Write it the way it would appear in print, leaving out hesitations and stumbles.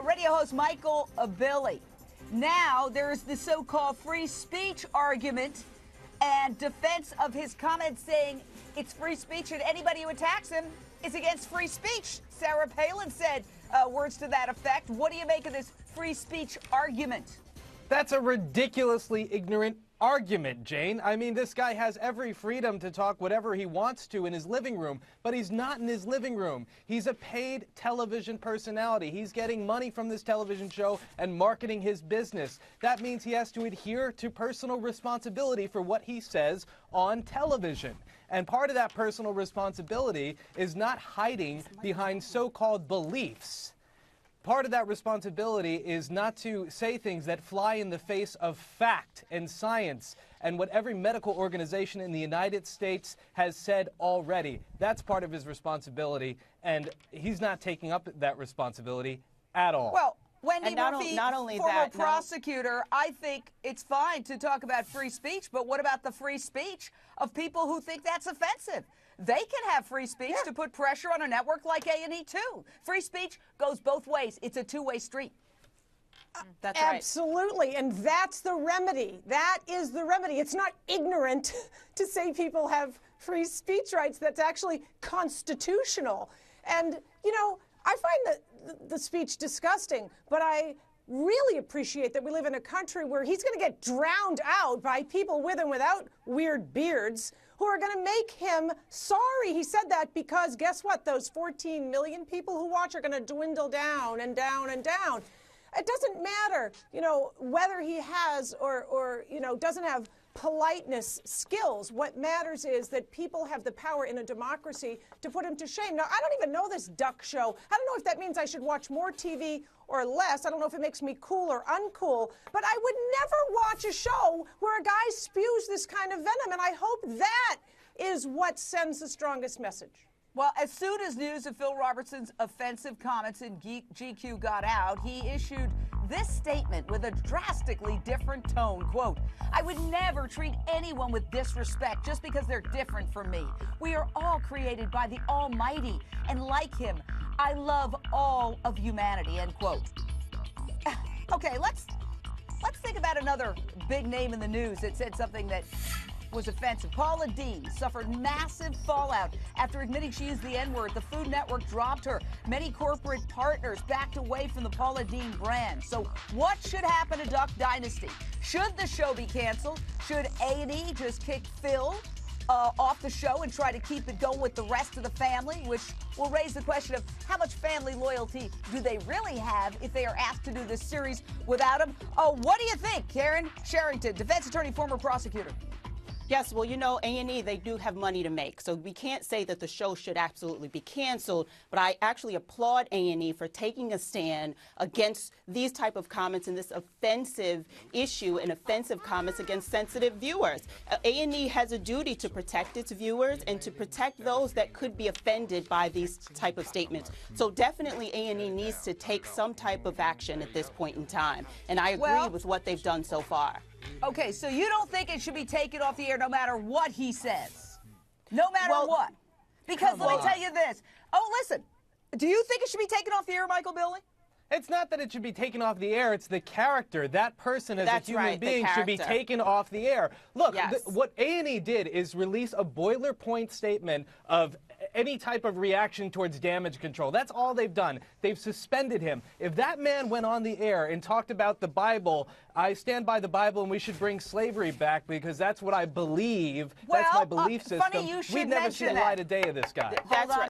radio host Michael Billy. Now there's the so-called free speech argument and defense of his comments saying it's free speech and anybody who attacks him is against free speech. Sarah Palin said words to that effect. What do you make of this free speech argument? That's a ridiculously ignorant argument, Jane. I mean, this guy has every freedom to talk whatever he wants to in his living room, but he's not in his living room. He's a paid television personality. He's getting money from this television show and marketing his business. That means he has to adhere to personal responsibility for what he says on television. And part of that personal responsibility is not hiding behind so-called beliefs. Part of that responsibility is not to say things that fly in the face of fact and science and what every medical organization in the United States has said already. That's part of his responsibility, and he's not taking up that responsibility at all. Well, Wendy Murphy, former prosecutor, I think it's fine to talk about free speech, but what about the free speech of people who think that's offensive? They can have free speech to put pressure on a network like A&E too. Free speech goes both ways. It's a two-way street. That's right. Absolutely, and that's the remedy. That is the remedy. It's not ignorant to say people have free speech rights. That's actually constitutional. And, you know, I find the speech disgusting, but I really appreciate that we live in a country where he's going to get drowned out by people with and without weird beards who are going to make him sorry he said that, because guess what? Those 14 million people who watch are going to dwindle down and down and down. It doesn't matter, you know, whether he has or you know, doesn't have politeness skills. What matters is that people have the power in a democracy to put him to shame. Now, I don't even know this duck show. I don't know if that means I should watch more TV or less. I don't know if it makes me cool or uncool, but I would never watch a show where a guy spews this kind of venom, and I hope that is what sends the strongest message. Well, as soon as news of Phil Robertson's offensive comments in GQ got out, he issued this statement with a drastically different tone. Quote, "I would never treat anyone with disrespect just because they're different from me. We are all created by the Almighty, and like him, I love all of humanity," end quote. Okay, let's think about another big name in the news that said something that was offensive. Paula Deen suffered massive fallout after admitting she used the N-word. The Food Network dropped her. Many corporate partners backed away from the Paula Deen brand. So what should happen to Duck Dynasty? Should the show be canceled? Should A&E just kick Phil off the show and try to keep it going with the rest of the family, which will raise the question of how much family loyalty do they really have if they are asked to do this series without him? Oh, what do you think, Karen Sherrington, defense attorney, former prosecutor? Yes, well, you know, A&E, they do have money to make, so we can't say that the show should absolutely be canceled, but I actually applaud A&E for taking a stand against these type of comments and this offensive issue and offensive comments against sensitive viewers. A&E has a duty to protect its viewers and to protect those that could be offended by these type of statements. So definitely A&E needs to take some type of action at this point in time, and I agree with what they've done so far. Okay, so you don't think it should be taken off the air no matter what he says? No matter what? Because let me tell you this. Oh, listen. Do you think it should be taken off the air, Michael Billy? It's not that it should be taken off the air. It's the character. That person as a human being should be taken off the air. Look, what A&E did is release a boilerplate statement of any type of reaction towards damage control. That's all they've done. They've suspended him. If that man went on the air and talked about the Bible, I stand by the Bible and we should bring slavery back because that's what I believe. That's my belief system. Funny you should We'd never see the light of day of this guy. Hold on.